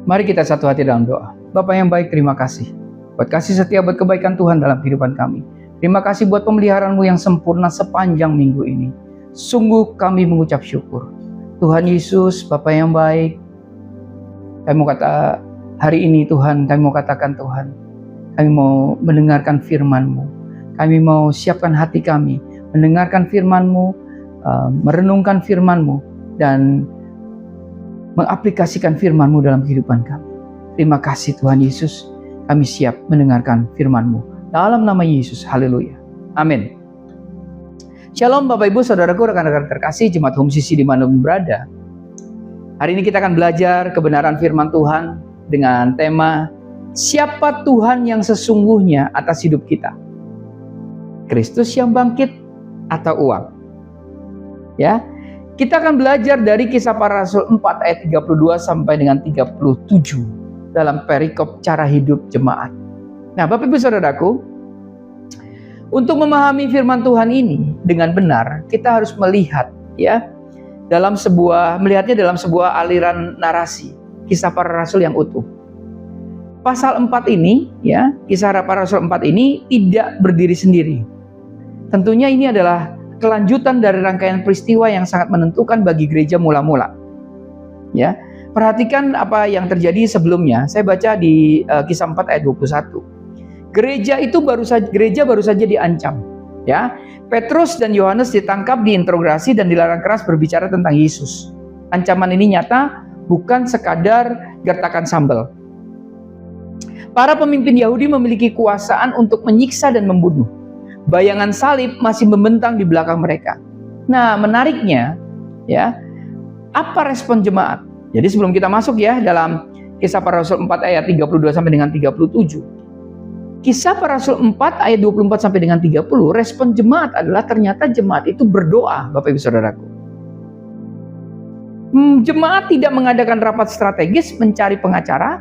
Mari kita satu hati dalam doa. Bapa yang baik, terima kasih buat kasih setia, buat kebaikan Tuhan dalam kehidupan kami. Terima kasih buat pemeliharaan-Mu yang sempurna sepanjang minggu ini. Sungguh kami mengucap syukur. Tuhan Yesus, Bapa yang baik, kami mau kata hari ini Tuhan, kami mau katakan Tuhan, kami mau mendengarkan firman-Mu. Kami mau siapkan hati kami, mendengarkan firman-Mu, merenungkan firman-Mu, dan mengaplikasikan firman-Mu dalam kehidupan kami. Terima kasih Tuhan Yesus, kami siap mendengarkan firman-Mu. Dalam nama Yesus, haleluya. Amin. Shalom Bapak Ibu, Saudaraku, rekan-rekan terkasih, Jemaat Home CC dimanapun berada. Hari ini kita akan belajar kebenaran firman Tuhan dengan tema, siapa Tuhan yang sesungguhnya atas hidup kita? Kristus yang bangkit atau uang? Ya, kita akan belajar dari Kisah Para Rasul 4 ayat 32 sampai dengan 37 dalam perikop cara hidup jemaat. Nah, Bapak Ibu Saudaraku, untuk memahami firman Tuhan ini dengan benar, kita harus melihat melihatnya dalam sebuah aliran narasi Kisah Para Rasul yang utuh. Pasal 4 ini, Kisah Para Rasul 4 ini tidak berdiri sendiri. Tentunya ini adalah kelanjutan dari rangkaian peristiwa yang sangat menentukan bagi gereja mula-mula. Ya, perhatikan apa yang terjadi sebelumnya. Saya baca di Kisah 4 ayat 21. Gereja baru saja diancam. Ya, Petrus dan Yohanes ditangkap, diinterogasi dan dilarang keras berbicara tentang Yesus. Ancaman ini nyata, bukan sekadar gertakan sambal. Para pemimpin Yahudi memiliki kekuasaan untuk menyiksa dan membunuh. Bayangan salib masih membentang di belakang mereka. Nah, menariknya, apa respon jemaat? Jadi sebelum kita masuk dalam Kisah Para Rasul 4 ayat 32 sampai dengan 37. Kisah Para Rasul 4 ayat 24 sampai dengan 30, respon jemaat adalah ternyata jemaat itu berdoa, Bapak Ibu Saudaraku. Jemaat tidak mengadakan rapat strategis mencari pengacara.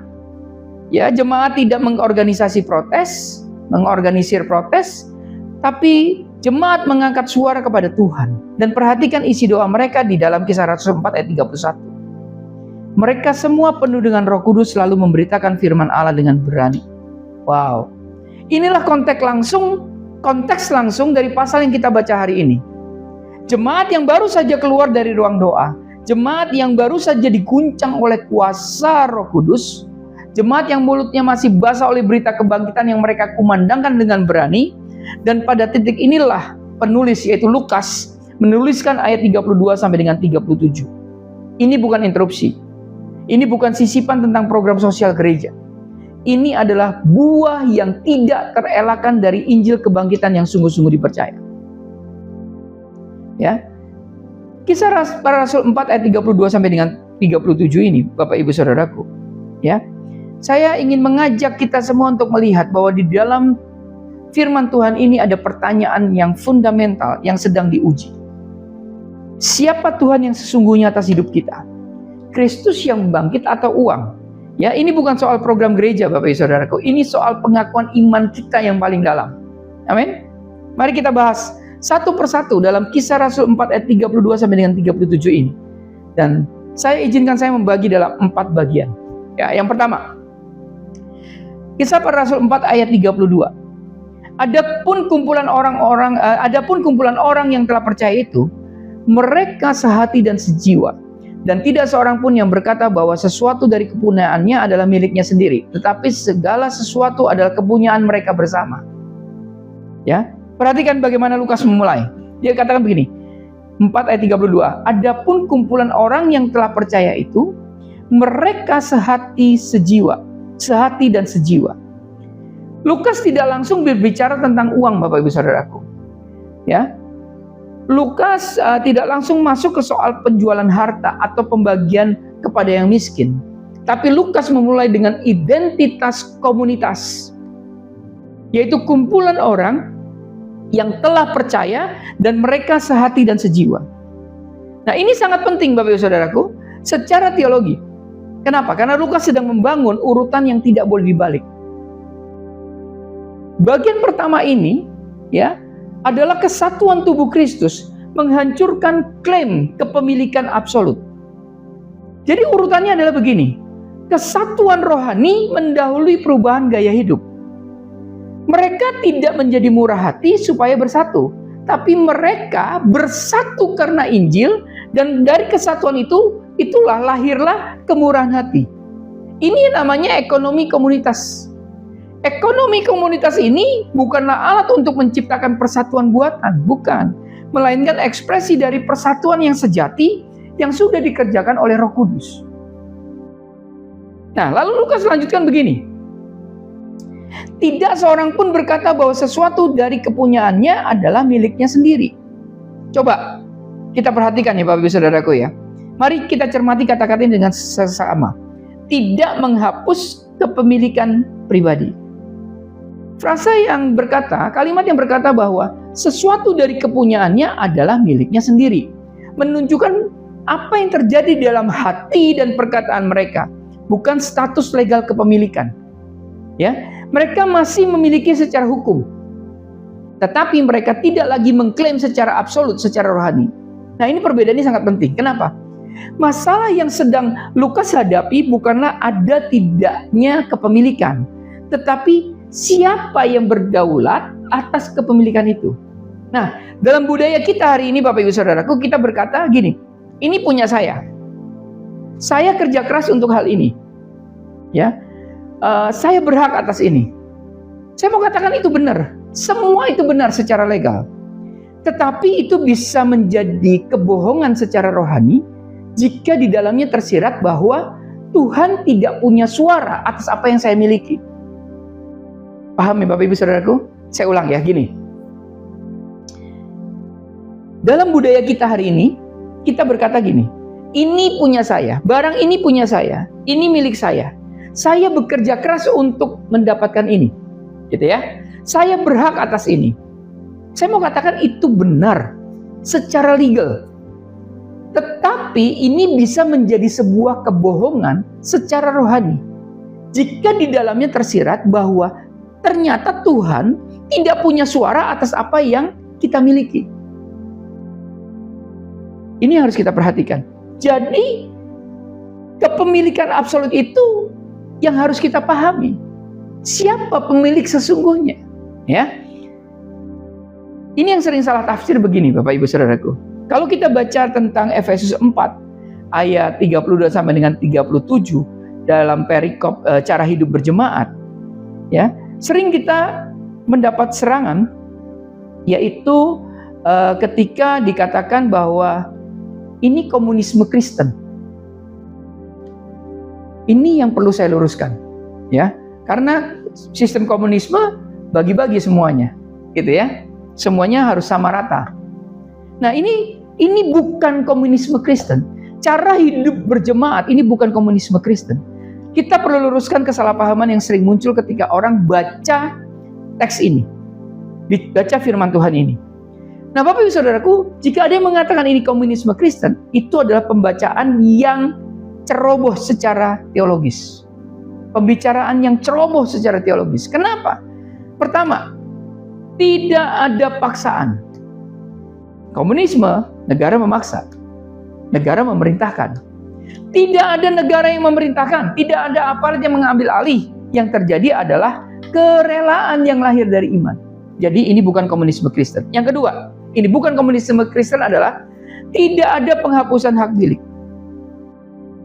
Jemaat tidak mengorganisir protes, tapi jemaat mengangkat suara kepada Tuhan. Dan perhatikan isi doa mereka di dalam Kisah Rasul 4 ayat 31. Mereka semua penuh dengan Roh Kudus selalu memberitakan firman Allah dengan berani. Wow. Inilah konteks langsung dari pasal yang kita baca hari ini. Jemaat yang baru saja keluar dari ruang doa, jemaat yang baru saja diguncang oleh kuasa Roh Kudus, jemaat yang mulutnya masih basah oleh berita kebangkitan yang mereka kumandangkan dengan berani. Dan pada titik inilah penulis, yaitu Lukas, menuliskan ayat 32 sampai dengan 37. Ini bukan interupsi. Ini bukan sisipan tentang program sosial gereja. Ini adalah buah yang tidak terelakkan dari Injil kebangkitan yang sungguh-sungguh dipercaya. Kisah Para Rasul 4 ayat 32 sampai dengan 37 ini, Bapak Ibu Saudaraku, saya ingin mengajak kita semua untuk melihat bahwa di dalam firman Tuhan ini ada pertanyaan yang fundamental yang sedang diuji. Siapa Tuhan yang sesungguhnya atas hidup kita? Kristus yang bangkit atau uang? Ini bukan soal program gereja, Bapak Ibu Saudaraku. Ini soal pengakuan iman kita yang paling dalam. Amin. Mari kita bahas satu persatu dalam Kisah Rasul 4 ayat 32 sampai dengan 37 ini. Dan saya membagi dalam 4 bagian. Yang pertama, Kisah Para Rasul 4 ayat 32. Adapun kumpulan orang yang telah percaya itu, mereka sehati dan sejiwa, dan tidak seorang pun yang berkata bahwa sesuatu dari kepunyaannya adalah miliknya sendiri, tetapi segala sesuatu adalah kepunyaan mereka bersama. Perhatikan bagaimana Lukas memulai. Dia katakan begini, 4 ayat 32. Adapun kumpulan orang yang telah percaya itu, mereka sehati dan sejiwa. Lukas tidak langsung berbicara tentang uang, Bapak Ibu Saudaraku. Lukas tidak langsung masuk ke soal penjualan harta atau pembagian kepada yang miskin. Tapi Lukas memulai dengan identitas komunitas, yaitu kumpulan orang yang telah percaya dan mereka sehati dan sejiwa. Nah, ini sangat penting Bapak Ibu Saudaraku secara teologi. Kenapa? Karena Lukas sedang membangun urutan yang tidak boleh dibalik. Bagian pertama ini adalah kesatuan tubuh Kristus menghancurkan klaim kepemilikan absolut. Jadi urutannya adalah begini. kesatuan rohani mendahului perubahan gaya hidup. Mereka tidak menjadi murah hati supaya bersatu, tapi mereka bersatu karena Injil, dan dari kesatuan itulah lahirlah kemurahan hati. Ini namanya ekonomi komunitas. Ekonomi komunitas ini bukanlah alat untuk menciptakan persatuan buatan, bukan, melainkan ekspresi dari persatuan yang sejati yang sudah dikerjakan oleh Roh Kudus. Nah, lalu Lukas lanjutkan begini. Tidak seorang pun berkata bahwa sesuatu dari kepunyaannya adalah miliknya sendiri. Coba kita perhatikan ya Bapak Ibu Saudaraku ya. Mari kita cermati kata-kata ini dengan sesama. Tidak menghapus kepemilikan pribadi. Frasa yang berkata, kalimat yang berkata bahwa sesuatu dari kepunyaannya adalah miliknya sendiri, menunjukkan apa yang terjadi dalam hati dan perkataan mereka, bukan status legal kepemilikan. Ya, mereka masih memiliki secara hukum, tetapi mereka tidak lagi mengklaim secara absolut, secara rohani. Nah, ini perbedaannya sangat penting. Kenapa? Masalah yang sedang Lukas hadapi bukanlah ada tidaknya kepemilikan, tetapi siapa yang berdaulat atas kepemilikan itu. Nah, dalam budaya kita hari ini Bapak Ibu Saudaraku, kita berkata gini, ini punya saya. Saya kerja keras untuk hal ini. Ya, saya berhak atas ini. Saya mau katakan itu benar. Semua itu benar secara legal. Tetapi itu bisa menjadi kebohongan secara rohani jika di dalamnya tersirat bahwa Tuhan tidak punya suara atas apa yang saya miliki. Paham ya Bapak Ibu Saudaraku? Saya ulang ya, gini. Dalam budaya kita hari ini, kita berkata gini, ini punya saya, barang ini punya saya, ini milik saya. Saya bekerja keras untuk mendapatkan ini. Gitu ya. Saya berhak atas ini. Saya mau katakan itu benar secara legal. Tetapi ini bisa menjadi sebuah kebohongan secara rohani. Jika di dalamnya tersirat bahwa ternyata Tuhan tidak punya suara atas apa yang kita miliki. Ini harus kita perhatikan. Jadi kepemilikan absolut itu yang harus kita pahami. Siapa pemilik sesungguhnya? Ya. Ini yang sering salah tafsir begini Bapak Ibu Saudaraku. Kalau kita baca tentang Efesus 4 ayat 32 sampai dengan 37 dalam perikop cara hidup berjemaat, ya, sering kita mendapat serangan, yaitu ketika dikatakan bahwa ini komunisme Kristen. Ini yang perlu saya luruskan, ya, karena sistem komunisme bagi-bagi semuanya, gitu ya, semuanya harus sama rata. Nah, ini bukan komunisme Kristen. Cara hidup berjemaat ini bukan komunisme Kristen. Kita perlu luruskan kesalahpahaman yang sering muncul ketika orang baca teks ini, baca firman Tuhan ini. Nah, Bapak Ibu Saudaraku, jika ada yang mengatakan ini komunisme Kristen, itu adalah pembacaan yang ceroboh secara teologis. Pembicaraan yang ceroboh secara teologis. Kenapa? Pertama, tidak ada paksaan. Komunisme, negara memaksa. Negara memerintahkan. Tidak ada negara yang memerintahkan. Tidak ada aparat yang mengambil alih. Yang terjadi adalah kerelaan yang lahir dari iman. Jadi ini bukan komunisme Kristen. Yang kedua, ini bukan komunisme Kristen adalah tidak ada penghapusan hak milik.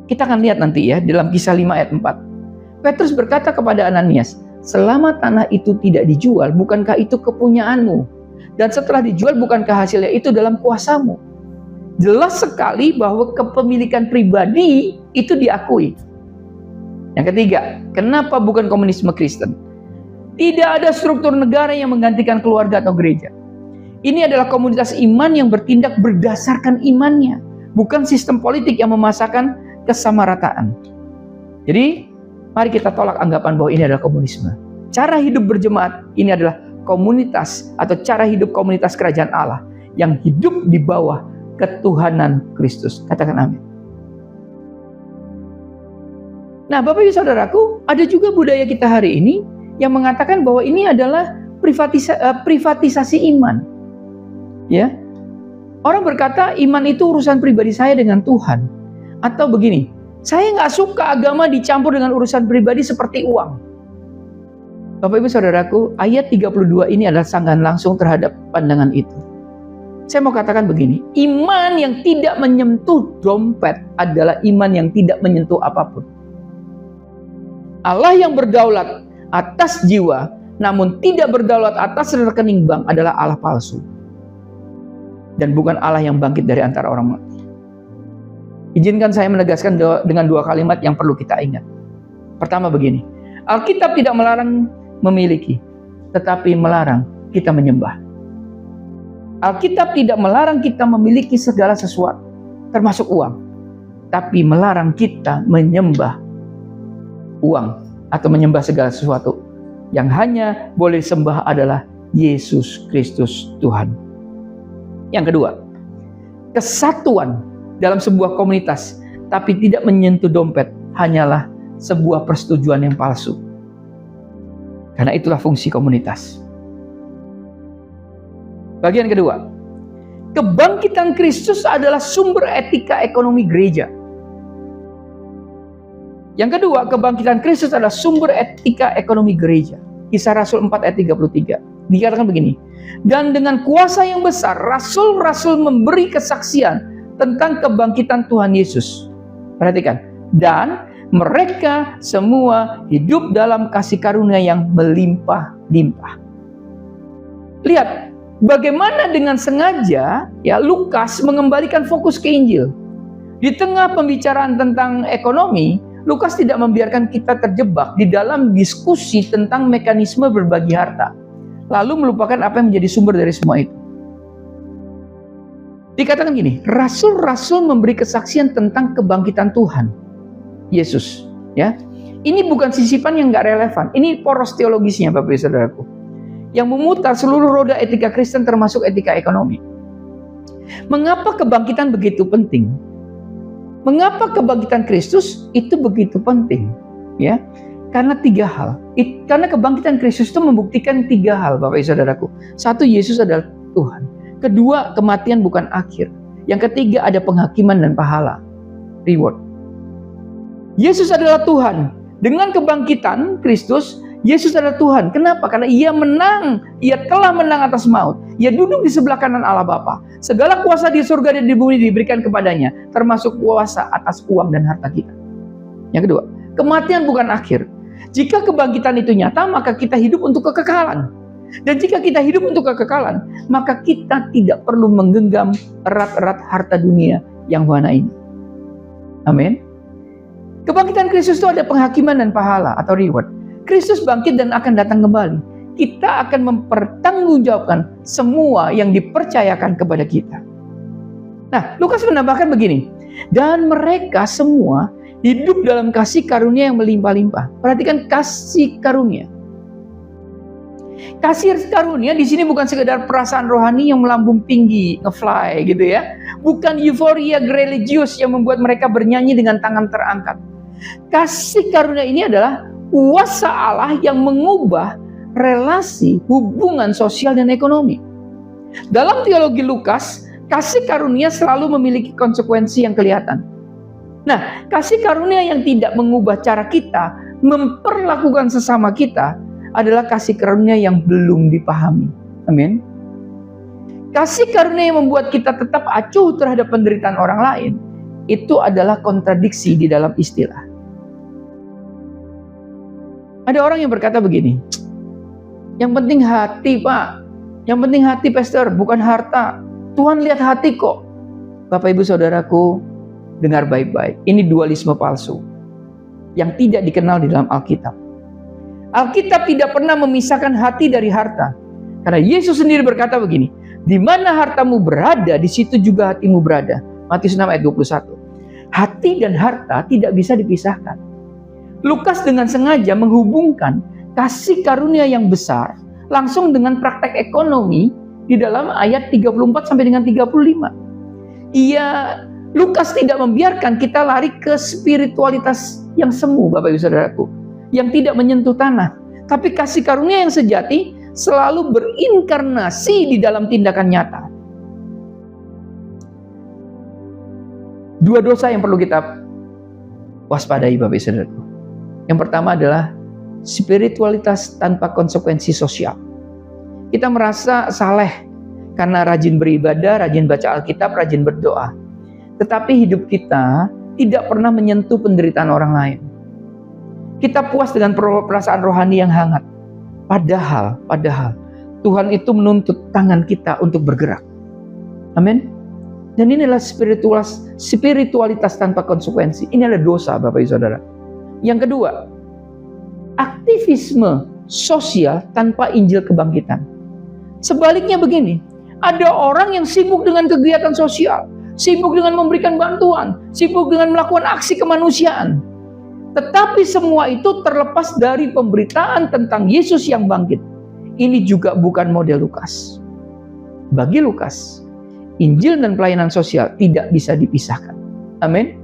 Kita akan lihat nanti ya dalam Kisah 5 ayat 4. Petrus berkata kepada Ananias, selama tanah itu tidak dijual, bukankah itu kepunyaanmu? Dan setelah dijual, bukankah hasilnya itu dalam kuasamu? Jelas sekali bahwa kepemilikan pribadi itu diakui. Yang ketiga, kenapa bukan komunisme Kristen? Tidak ada struktur negara yang menggantikan keluarga atau gereja. Ini adalah komunitas iman yang bertindak berdasarkan imannya, bukan sistem politik yang memasakkan kesamarataan. Jadi, mari kita tolak anggapan bahwa ini adalah komunisme. Cara hidup berjemaat ini adalah komunitas atau cara hidup komunitas kerajaan Allah yang hidup di bawah ketuhanan Kristus. Katakan amin. Nah, Bapak Ibu Saudaraku, ada juga budaya kita hari ini yang mengatakan bahwa ini adalah privatisasi iman. Ya. Orang berkata iman itu urusan pribadi saya dengan Tuhan. Atau begini, Saya nggak suka agama dicampur dengan urusan pribadi seperti uang. Bapak Ibu Saudaraku, ayat 32 ini adalah sanggahan langsung terhadap pandangan itu. Saya mau katakan begini, iman yang tidak menyentuh dompet adalah iman yang tidak menyentuh apapun. Allah yang berdaulat atas jiwa, namun tidak berdaulat atas rekening bank adalah Allah palsu. Dan bukan Allah yang bangkit dari antara orang mati. Izinkan saya menegaskan dengan dua kalimat yang perlu kita ingat. Pertama begini, Alkitab tidak melarang memiliki, tetapi melarang kita menyembah. Alkitab tidak melarang kita memiliki segala sesuatu, termasuk uang, tapi melarang kita menyembah uang atau menyembah segala sesuatu. Yang hanya boleh sembah adalah Yesus Kristus Tuhan. Yang kedua, kesatuan dalam sebuah komunitas tapi tidak menyentuh dompet hanyalah sebuah persetujuan yang palsu. Karena itulah fungsi komunitas. Bagian kedua, kebangkitan Kristus adalah sumber etika ekonomi gereja. Yang kedua, kebangkitan Kristus adalah sumber etika ekonomi gereja. Kisah Rasul 4 ayat 33. Dikatakan begini, dan dengan kuasa yang besar, rasul-rasul memberi kesaksian tentang kebangkitan Tuhan Yesus. Perhatikan, dan mereka semua hidup dalam kasih karunia yang melimpah-limpah. Lihat, bagaimana dengan sengaja ya Lukas mengembalikan fokus ke Injil. Di tengah pembicaraan tentang ekonomi, Lukas tidak membiarkan kita terjebak di dalam diskusi tentang mekanisme berbagi harta, lalu melupakan apa yang menjadi sumber dari semua itu. Dikatakan gini, rasul-rasul memberi kesaksian tentang kebangkitan Tuhan Yesus. Ya, ini bukan sisipan yang nggak relevan. Ini poros teologisnya, Bapak Ibu Saudaraku, yang memutar seluruh roda etika Kristen termasuk etika ekonomi. Mengapa kebangkitan begitu penting? Mengapa kebangkitan Kristus itu begitu penting? Ya, karena tiga hal. Karena kebangkitan Kristus itu membuktikan tiga hal, Bapak Ibu Saudaraku. Satu, Yesus adalah Tuhan. Kedua, kematian bukan akhir. Yang ketiga, ada penghakiman dan pahala, reward. Yesus adalah Tuhan. Dengan kebangkitan Kristus, Yesus adalah Tuhan. Kenapa? Karena Ia menang. Ia telah menang atas maut. Ia duduk di sebelah kanan Allah Bapa. Segala kuasa di surga dan di bumi diberikan kepadanya, termasuk kuasa atas uang dan harta kita. Yang kedua, kematian bukan akhir. Jika kebangkitan itu nyata, maka kita hidup untuk kekekalan. Dan jika kita hidup untuk kekekalan, maka kita tidak perlu menggenggam erat-erat harta dunia yang fana ini. Amin. Kebangkitan Kristus itu ada penghakiman dan pahala atau reward. Kristus bangkit dan akan datang kembali. Kita akan mempertanggungjawabkan semua yang dipercayakan kepada kita. Nah, Lukas menambahkan begini, dan mereka semua hidup dalam kasih karunia yang melimpah-limpah. Perhatikan kasih karunia. Kasih karunia di sini bukan sekedar perasaan rohani yang melambung tinggi, nge-fly gitu ya. Bukan euforia religius yang membuat mereka bernyanyi dengan tangan terangkat. Kasih karunia ini adalah kuasa Allah yang mengubah relasi, hubungan sosial dan ekonomi. Dalam teologi Lukas, kasih karunia selalu memiliki konsekuensi yang kelihatan. Nah, kasih karunia yang tidak mengubah cara kita memperlakukan sesama kita adalah kasih karunia yang belum dipahami. Amin. Kasih karunia yang membuat kita tetap acuh terhadap penderitaan orang lain, itu adalah kontradiksi di dalam istilah. Ada orang yang berkata begini, yang penting hati Pak, yang penting hati Pastor, bukan harta. Tuhan lihat hati kok. Bapak Ibu Saudaraku, dengar baik-baik, ini dualisme palsu yang tidak dikenal di dalam Alkitab. Alkitab tidak pernah memisahkan hati dari harta. Karena Yesus sendiri berkata begini, di mana hartamu berada, di situ juga hatimu berada. Matius 6 ayat 21. Hati dan harta tidak bisa dipisahkan. Lukas dengan sengaja menghubungkan kasih karunia yang besar langsung dengan praktek ekonomi di dalam ayat 34 sampai dengan 35. Lukas tidak membiarkan kita lari ke spiritualitas yang semu, Bapak Ibu Saudaraku, yang tidak menyentuh tanah. Tapi kasih karunia yang sejati selalu berinkarnasi di dalam tindakan nyata. Dua dosa yang perlu kita waspadai Bapak Ibu Saudaraku. Yang pertama adalah spiritualitas tanpa konsekuensi sosial. Kita merasa saleh karena rajin beribadah, rajin baca Alkitab, rajin berdoa. Tetapi hidup kita tidak pernah menyentuh penderitaan orang lain. Kita puas dengan perasaan rohani yang hangat. Padahal Tuhan itu menuntut tangan kita untuk bergerak. Amin. Dan ini adalah spiritualitas tanpa konsekuensi. Ini adalah dosa, Bapak Ibu Saudara. Yang kedua, aktivisme sosial tanpa Injil kebangkitan. Sebaliknya begini, ada orang yang sibuk dengan kegiatan sosial, sibuk dengan memberikan bantuan, sibuk dengan melakukan aksi kemanusiaan. Tetapi semua itu terlepas dari pemberitaan tentang Yesus yang bangkit. Ini juga bukan model Lukas. Bagi Lukas, Injil dan pelayanan sosial tidak bisa dipisahkan. Amin.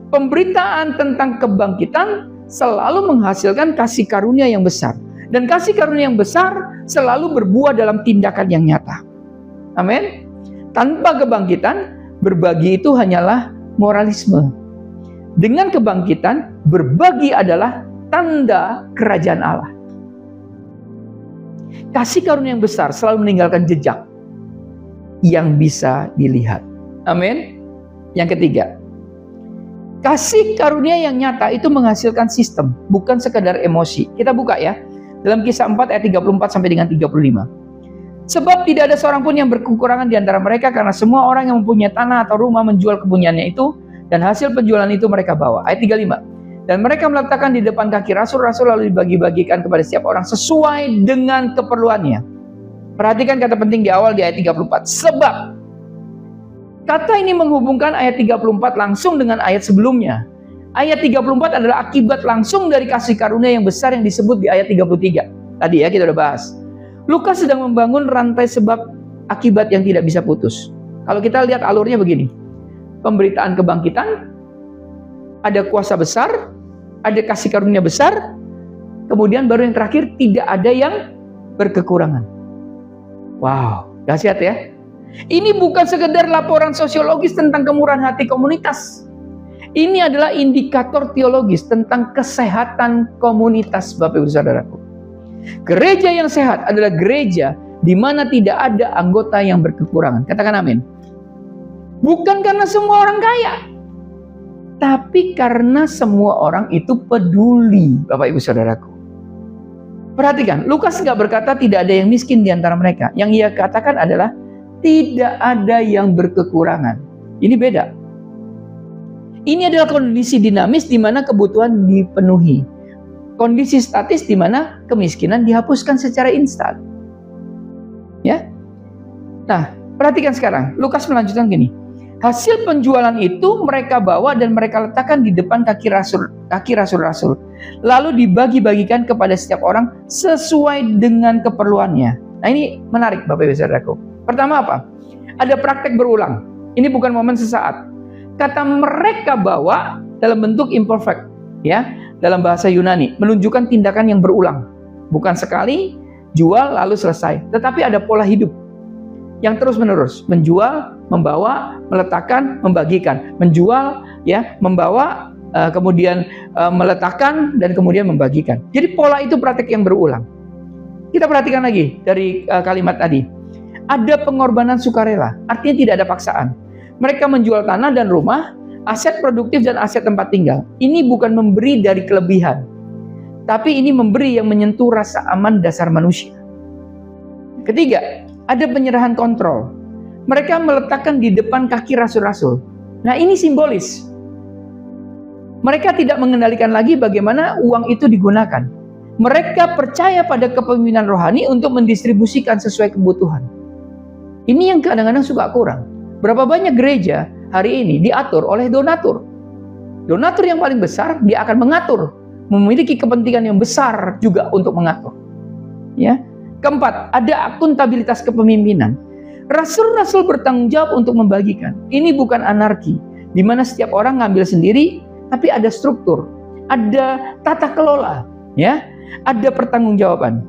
Pemberitaan tentang kebangkitan selalu menghasilkan kasih karunia yang besar. Dan kasih karunia yang besar selalu berbuah dalam tindakan yang nyata. Amin. Tanpa kebangkitan, berbagi itu hanyalah moralisme. Dengan kebangkitan, berbagi adalah tanda kerajaan Allah. Kasih karunia yang besar selalu meninggalkan jejak yang bisa dilihat. Amin. Yang ketiga, kasih karunia yang nyata itu menghasilkan sistem, bukan sekadar emosi. Kita buka ya, dalam Kisah 4 ayat 34 sampai dengan 35. Sebab tidak ada seorang pun yang berkekurangan di antara mereka, karena semua orang yang mempunyai tanah atau rumah menjual kebunyaannya itu, dan hasil penjualan itu mereka bawa. Ayat 35. Dan mereka meletakkan di depan kaki rasul-rasul, lalu dibagi-bagikan kepada setiap orang sesuai dengan keperluannya. Perhatikan kata penting di awal di ayat 34. Sebab kata ini menghubungkan ayat 34 langsung dengan ayat sebelumnya. Ayat 34 adalah akibat langsung dari kasih karunia yang besar yang disebut di ayat 33. Tadi ya kita udah bahas. Lukas sedang membangun rantai sebab akibat yang tidak bisa putus. Kalau kita lihat alurnya begini. Pemberitaan kebangkitan, ada kuasa besar, ada kasih karunia besar, kemudian baru yang terakhir tidak ada yang berkekurangan. Wow, dahsyat ya. Ini bukan sekedar laporan sosiologis tentang kemurahan hati komunitas. Ini adalah indikator teologis tentang kesehatan komunitas, Bapak Ibu Saudaraku. Gereja yang sehat adalah gereja di mana tidak ada anggota yang berkekurangan. Katakan amin. Bukan karena semua orang kaya, tapi karena semua orang itu peduli, Bapak Ibu Saudaraku. Perhatikan, Lukas nggak berkata tidak ada yang miskin di antara mereka. Yang ia katakan adalah tidak ada yang berkekurangan. Ini beda. Ini adalah kondisi dinamis di mana kebutuhan dipenuhi. Kondisi statis di mana kemiskinan dihapuskan secara instan. Ya. Nah, perhatikan sekarang. Lukas melanjutkan gini. Hasil penjualan itu mereka bawa dan mereka letakkan di depan kaki rasul-rasul. Lalu dibagi-bagikan kepada setiap orang sesuai dengan keperluannya. Nah ini menarik Bapak Ibu Saudaraku. Pertama apa? Ada praktek berulang. Ini bukan momen sesaat. Kata mereka bawa dalam bentuk imperfect. Ya, dalam bahasa Yunani. Menunjukkan tindakan yang berulang. Bukan sekali, jual lalu selesai. Tetapi ada pola hidup yang terus-menerus. Menjual, membawa, meletakkan, membagikan. Menjual, ya, membawa, kemudian meletakkan, dan kemudian membagikan. Jadi pola itu praktek yang berulang. Kita perhatikan lagi dari kalimat tadi. Ada pengorbanan sukarela, artinya tidak ada paksaan. Mereka menjual tanah dan rumah, aset produktif dan aset tempat tinggal. Ini bukan memberi dari kelebihan, tapi ini memberi yang menyentuh rasa aman dasar manusia. Ketiga, ada penyerahan kontrol. Mereka meletakkan di depan kaki rasul-rasul. Nah ini simbolis. Mereka tidak mengendalikan lagi bagaimana uang itu digunakan. Mereka percaya pada kepemimpinan rohani untuk mendistribusikan sesuai kebutuhan. Ini yang kadang-kadang suka kurang. Berapa banyak gereja hari ini diatur oleh donatur. Donatur yang paling besar, dia akan mengatur. Memiliki kepentingan yang besar juga untuk mengatur. Ya. Keempat, ada akuntabilitas kepemimpinan. Rasul-rasul bertanggung jawab untuk membagikan. Ini bukan anarki, di mana setiap orang ngambil sendiri, tapi ada struktur, ada tata kelola, ya, ada pertanggungjawaban.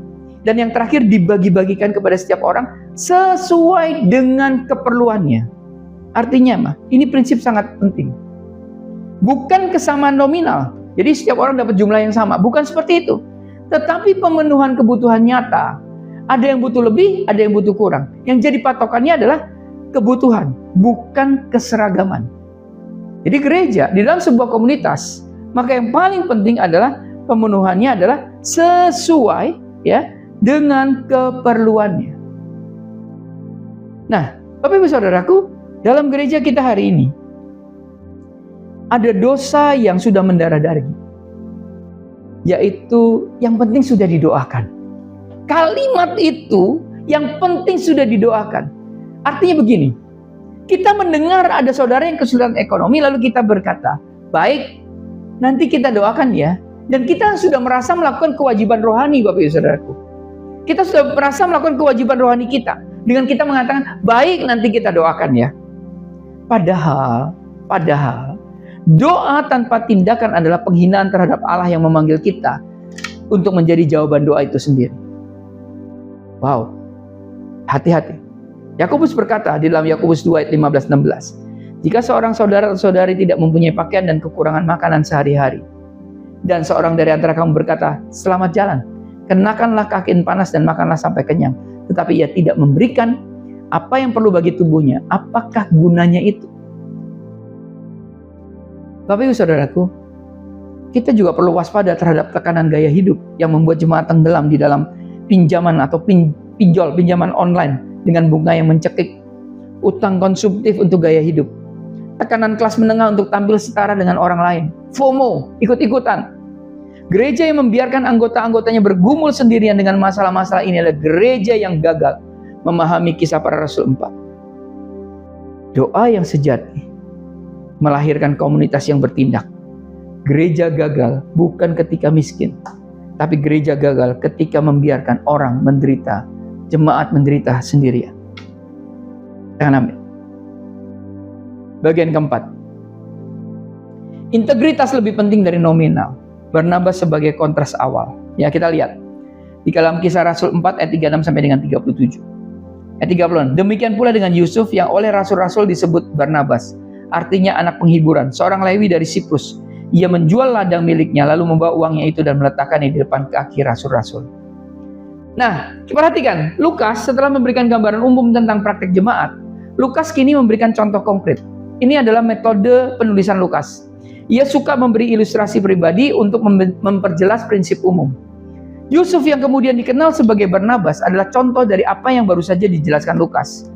Dan yang terakhir dibagi-bagikan kepada setiap orang sesuai dengan keperluannya. Artinya, ini prinsip sangat penting. Bukan kesamaan nominal. Jadi setiap orang dapat jumlah yang sama. Bukan seperti itu. Tetapi pemenuhan kebutuhan nyata. Ada yang butuh lebih, ada yang butuh kurang. Yang jadi patokannya adalah kebutuhan, bukan keseragaman. Jadi gereja di dalam sebuah komunitas, maka yang paling penting adalah pemenuhannya adalah sesuai ya dengan keperluannya. Nah, Bapak Ibu Saudaraku, dalam gereja kita hari ini ada dosa yang sudah mendarah daging, yaitu yang penting sudah didoakan. Kalimat itu yang penting sudah didoakan. Artinya begini, kita mendengar ada saudara yang kesulitan ekonomi, lalu kita berkata, baik, nanti kita doakan ya. Dan kita sudah merasa melakukan kewajiban rohani, Bapak Ibu Saudaraku. Kita sudah merasa melakukan kewajiban rohani kita dengan kita mengatakan, baik, nanti kita doakan ya. Padahal doa tanpa tindakan adalah penghinaan terhadap Allah yang memanggil kita untuk menjadi jawaban doa itu sendiri. Wow, hati-hati. Yakobus berkata di dalam Yakobus 2 ayat 15-16, jika seorang saudara atau saudari tidak mempunyai pakaian dan kekurangan makanan sehari-hari, dan seorang dari antara kamu berkata, selamat jalan, kenakanlah kain panas dan makanlah sampai kenyang, tetapi ia tidak memberikan apa yang perlu bagi tubuhnya, apakah gunanya itu? Bapak Ibu Saudaraku, kita juga perlu waspada terhadap tekanan gaya hidup yang membuat jemaat tenggelam di dalam pinjaman atau pinjaman online dengan bunga yang mencekik, utang konsumtif untuk gaya hidup, tekanan kelas menengah untuk tampil setara dengan orang lain, FOMO, ikut-ikutan. Gereja yang membiarkan anggota-anggotanya bergumul sendirian dengan masalah-masalah ini adalah gereja yang gagal memahami Kisah Para Rasul 4. Doa yang sejati melahirkan komunitas yang bertindak. Gereja gagal bukan ketika miskin, tapi gereja gagal ketika membiarkan orang menderita, jemaat menderita sendirian. Jangan ambil. Bagian keempat, integritas lebih penting dari nominal. Barnabas sebagai kontras awal. Ya, kita lihat di dalam Kisah Rasul 4 ayat 36 sampai dengan 37. Ayat 36. Demikian pula dengan Yusuf yang oleh rasul-rasul disebut Barnabas, artinya anak penghiburan, seorang Lewi dari Siprus. Ia menjual ladang miliknya lalu membawa uangnya itu dan meletakkannya di depan kaki rasul-rasul. Nah, perhatikan, Lukas setelah memberikan gambaran umum tentang praktik jemaat, Lukas kini memberikan contoh konkret. Ini adalah metode penulisan Lukas. Ia suka memberi ilustrasi pribadi untuk memperjelas prinsip umum. Yusuf yang kemudian dikenal sebagai Barnabas adalah contoh dari apa yang baru saja dijelaskan Lukas.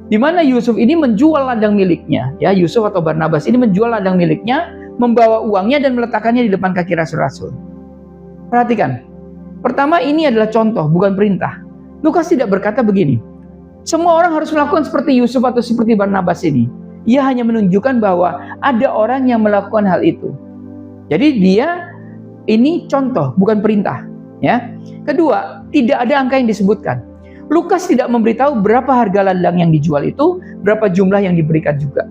Di mana Yusuf ini menjual ladang miliknya, ya, Yusuf atau Barnabas ini menjual ladang miliknya, membawa uangnya dan meletakkannya di depan kaki rasul-rasul. Perhatikan, pertama ini adalah contoh, bukan perintah. Lukas tidak berkata begini, semua orang harus melakukan seperti Yusuf atau seperti Barnabas ini. Ia hanya menunjukkan bahwa ada orang yang melakukan hal itu. Jadi dia ini contoh, bukan perintah. Ya. Kedua, tidak ada angka yang disebutkan. Lukas tidak memberitahu berapa harga ladang yang dijual itu, berapa jumlah yang diberikan juga.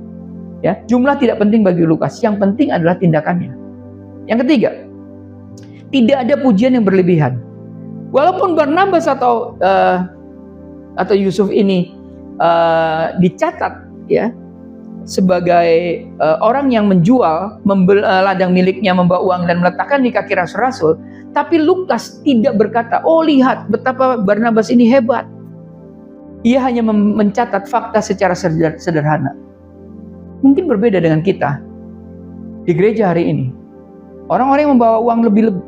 Ya, jumlah tidak penting bagi Lukas. Yang penting adalah tindakannya. Yang ketiga, tidak ada pujian yang berlebihan. Walaupun Barnabas atau Yusuf ini dicatat ya sebagai orang yang menjual ladang miliknya, membawa uang dan meletakkan di kaki rasul-rasul, tapi Lukas tidak berkata, oh lihat betapa Barnabas ini hebat. Ia hanya mencatat fakta secara sederhana. Mungkin berbeda dengan kita di gereja hari ini. Orang-orang yang membawa uang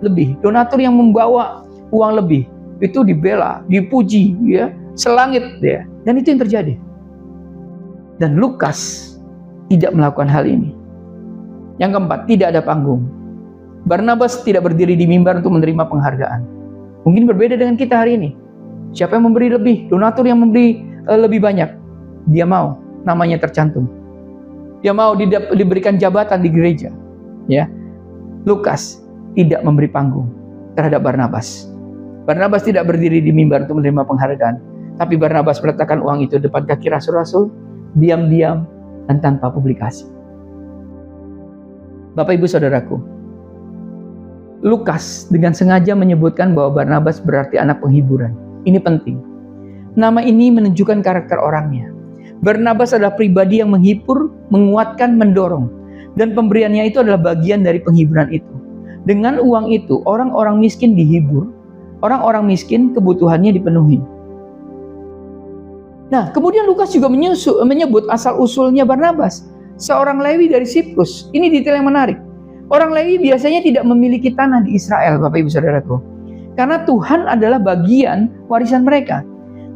lebih, donatur yang membawa uang lebih, itu dibela, dipuji, ya, selangit, ya. Dan itu yang terjadi. Dan Lukas tidak melakukan hal ini. Yang keempat, tidak ada panggung. Barnabas tidak berdiri di mimbar untuk menerima penghargaan. Mungkin berbeda dengan kita hari ini. Siapa yang memberi lebih, donatur yang memberi lebih banyak, dia mau namanya tercantum. Dia mau diberikan jabatan di gereja. Ya, Lukas tidak memberi panggung terhadap Barnabas. Barnabas tidak berdiri di mimbar untuk menerima penghargaan, tapi Barnabas meletakkan uang itu depan kaki rasul-rasul, diam-diam dan tanpa publikasi. Bapak Ibu Saudaraku, Lukas dengan sengaja menyebutkan bahwa Barnabas berarti anak penghiburan. Ini penting. Nama ini menunjukkan karakter orangnya. Barnabas adalah pribadi yang menghibur, menguatkan, mendorong. Dan pemberiannya itu adalah bagian dari penghiburan itu. Dengan uang itu, orang-orang miskin dihibur, orang-orang miskin kebutuhannya dipenuhi. Nah, kemudian Lukas juga menyebut asal-usulnya Barnabas, seorang Lewi dari Siprus. Ini detail yang menarik. Orang Lewi biasanya tidak memiliki tanah di Israel, Bapak Ibu Saudaraku. Karena Tuhan adalah bagian warisan mereka.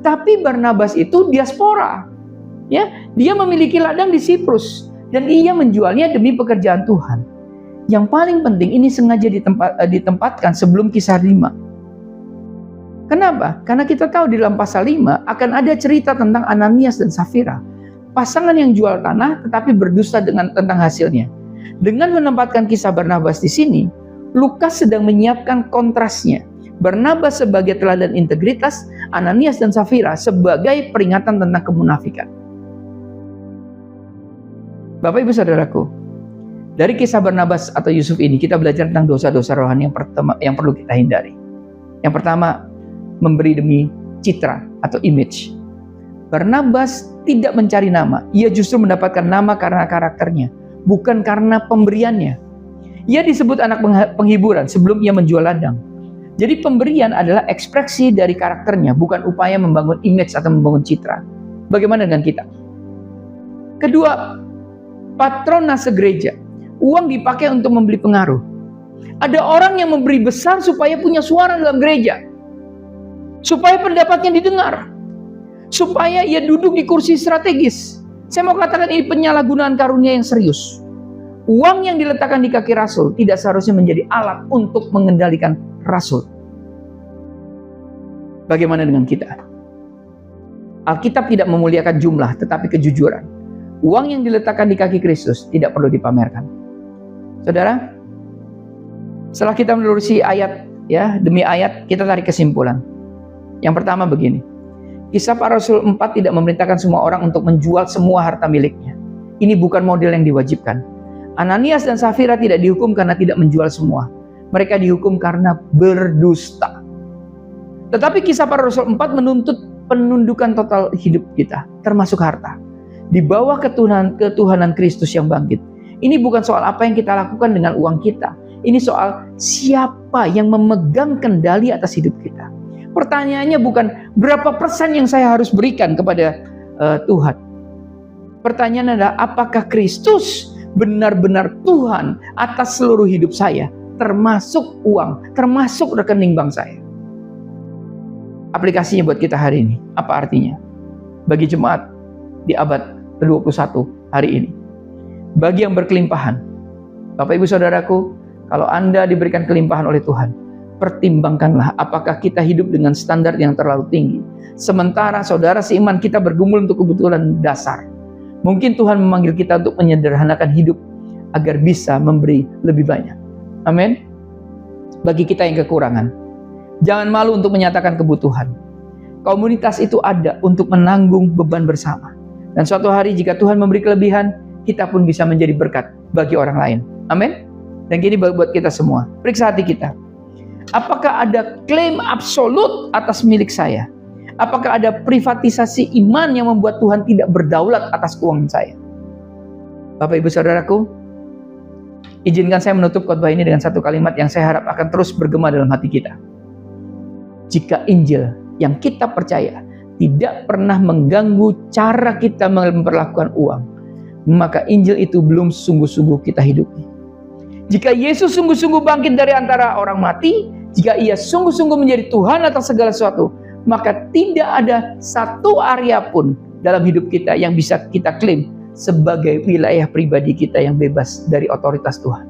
Tapi Barnabas itu diaspora. Ya, dia memiliki ladang di Siprus dan ia menjualnya demi pekerjaan Tuhan. Yang paling penting ini sengaja ditempatkan sebelum Kisah 5. Kenapa? Karena kita tahu di dalam pasal 5 akan ada cerita tentang Ananias dan Safira. Pasangan yang jual tanah tetapi berdusta tentang hasilnya. Dengan menempatkan kisah Barnabas di sini, Lukas sedang menyiapkan kontrasnya. Barnabas sebagai teladan integritas, Ananias dan Safira sebagai peringatan tentang kemunafikan. Bapak Ibu Saudaraku, dari kisah Barnabas atau Yusuf ini kita belajar tentang dosa-dosa rohani yang perlu kita hindari. Yang pertama, memberi demi citra atau image. Barnabas tidak mencari nama, ia justru mendapatkan nama karena karakternya, bukan karena pemberiannya. Ia disebut anak penghiburan sebelum ia menjual ladang. Jadi pemberian adalah ekspresi dari karakternya, bukan upaya membangun image atau membangun citra. Bagaimana dengan kita? Kedua, patronase gereja. Uang dipakai untuk membeli pengaruh. Ada orang yang memberi besar supaya punya suara dalam gereja, supaya pendapatnya didengar, supaya ia duduk di kursi strategis. Saya mau katakan ini penyalahgunaan karunia yang serius. Uang yang diletakkan di kaki rasul tidak seharusnya menjadi alat untuk mengendalikan rasul. Bagaimana dengan kita? Alkitab tidak memuliakan jumlah, tetapi kejujuran. Uang yang diletakkan di kaki Kristus tidak perlu dipamerkan. Saudara, setelah kita menelusuri ayat ya demi ayat, kita tarik kesimpulan. Yang pertama begini, Kisah Para Rasul 4 tidak memerintahkan semua orang untuk menjual semua harta miliknya. Ini bukan model yang diwajibkan. Ananias dan Safira tidak dihukum karena tidak menjual semua. Mereka dihukum karena berdusta. Tetapi Kisah Para Rasul 4 menuntut penundukan total hidup kita, termasuk harta, di bawah ketuhanan Kristus yang bangkit. Ini bukan soal apa yang kita lakukan dengan uang kita. Ini soal siapa yang memegang kendali atas hidup kita. Pertanyaannya bukan berapa persen yang saya harus berikan kepada Tuhan. Pertanyaan adalah apakah Kristus benar-benar Tuhan atas seluruh hidup saya, termasuk uang, termasuk rekening bank saya. Aplikasinya buat kita hari ini, apa artinya? Bagi jemaat di abad ke-21 hari ini. Bagi yang berkelimpahan, Bapak Ibu Saudaraku, kalau Anda diberikan kelimpahan oleh Tuhan, pertimbangkanlah apakah kita hidup dengan standar yang terlalu tinggi. Sementara saudara seiman kita bergumul untuk kebutuhan dasar. Mungkin Tuhan memanggil kita untuk menyederhanakan hidup agar bisa memberi lebih banyak. Amin. Bagi kita yang kekurangan, jangan malu untuk menyatakan kebutuhan. Komunitas itu ada untuk menanggung beban bersama. Dan suatu hari jika Tuhan memberi kelebihan, kita pun bisa menjadi berkat bagi orang lain. Amin. Dan gini buat kita semua, periksa hati kita. Apakah ada klaim absolut atas milik saya? Apakah ada privatisasi iman yang membuat Tuhan tidak berdaulat atas keuangan saya? Bapak Ibu Saudaraku, izinkan saya menutup khotbah ini dengan satu kalimat yang saya harap akan terus bergema dalam hati kita. Jika Injil yang kita percaya tidak pernah mengganggu cara kita memperlakukan uang, maka Injil itu belum sungguh-sungguh kita hidupi. Jika Yesus sungguh-sungguh bangkit dari antara orang mati, jika ia sungguh-sungguh menjadi Tuhan atas segala sesuatu, maka tidak ada satu area pun dalam hidup kita yang bisa kita klaim sebagai wilayah pribadi kita yang bebas dari otoritas Tuhan.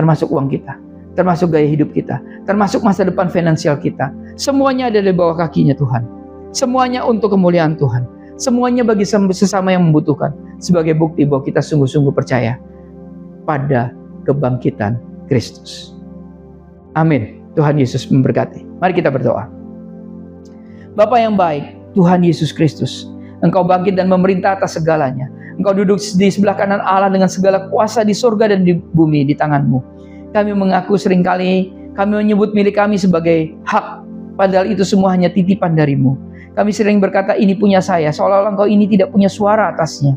Termasuk uang kita, termasuk gaya hidup kita, termasuk masa depan finansial kita. Semuanya ada di bawah kakinya Tuhan. Semuanya untuk kemuliaan Tuhan. Semuanya bagi sesama yang membutuhkan. Sebagai bukti bahwa kita sungguh-sungguh percaya pada kebangkitan Kristus. Amin. Tuhan Yesus memberkati. Mari kita berdoa. Bapa yang baik, Tuhan Yesus Kristus, Engkau bangkit dan memerintah atas segalanya. Engkau duduk di sebelah kanan Allah dengan segala kuasa di surga dan di bumi di tangan-Mu. Kami mengaku seringkali kami menyebut milik kami sebagai hak, padahal itu semua hanya titipan dari-Mu. Kami sering berkata ini punya saya, seolah-olah Engkau ini tidak punya suara atasnya.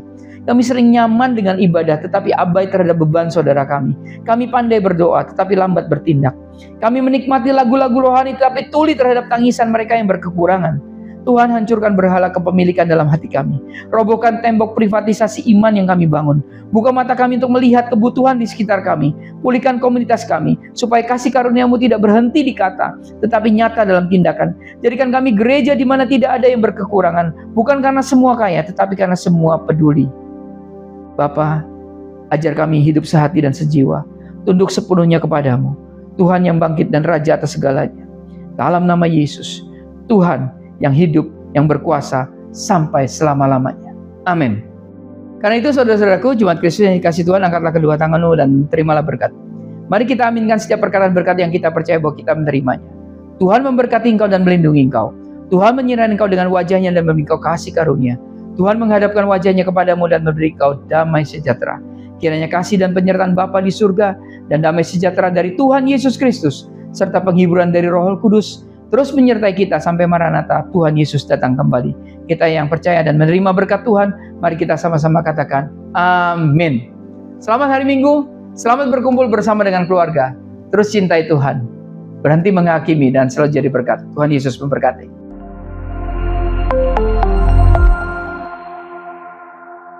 Kami sering nyaman dengan ibadah tetapi abai terhadap beban saudara kami. Kami pandai berdoa tetapi lambat bertindak. Kami menikmati lagu-lagu rohani tetapi tuli terhadap tangisan mereka yang berkekurangan. Tuhan, hancurkan berhala kepemilikan dalam hati kami. Robohkan tembok privatisasi iman yang kami bangun. Buka mata kami untuk melihat kebutuhan di sekitar kami. Pulihkan komunitas kami, supaya kasih karunia-Mu tidak berhenti di kata, tetapi nyata dalam tindakan. Jadikan kami gereja di mana tidak ada yang berkekurangan, bukan karena semua kaya, tetapi karena semua peduli. Bapa, ajar kami hidup sehati dan sejiwa, tunduk sepenuhnya kepadamu, Tuhan yang bangkit dan Raja atas segalanya. Dalam nama Yesus, Tuhan yang hidup, yang berkuasa sampai selama-lamanya. Amin. Karena itu saudara-saudaraku, jemaat Kristus yang dikasihi Tuhan, angkatlah kedua tanganmu dan terimalah berkat. Mari kita aminkan setiap perkataan berkat yang kita percaya bahwa kita menerimanya. Tuhan memberkati engkau dan melindungi engkau. Tuhan menyertai engkau dengan wajahnya dan memberi engkau kasih karunia. Tuhan menghadapkan wajahnya kepadamu dan memberi engkau damai sejahtera. Kiranya kasih dan penyertaan Bapa di surga dan damai sejahtera dari Tuhan Yesus Kristus serta penghiburan dari Roh Kudus terus menyertai kita sampai Maranatha, Tuhan Yesus datang kembali. Kita yang percaya dan menerima berkat Tuhan, mari kita sama-sama katakan, amin. Selamat hari Minggu, selamat berkumpul bersama dengan keluarga. Terus cintai Tuhan, berhenti menghakimi dan selalu jadi berkat. Tuhan Yesus memberkati.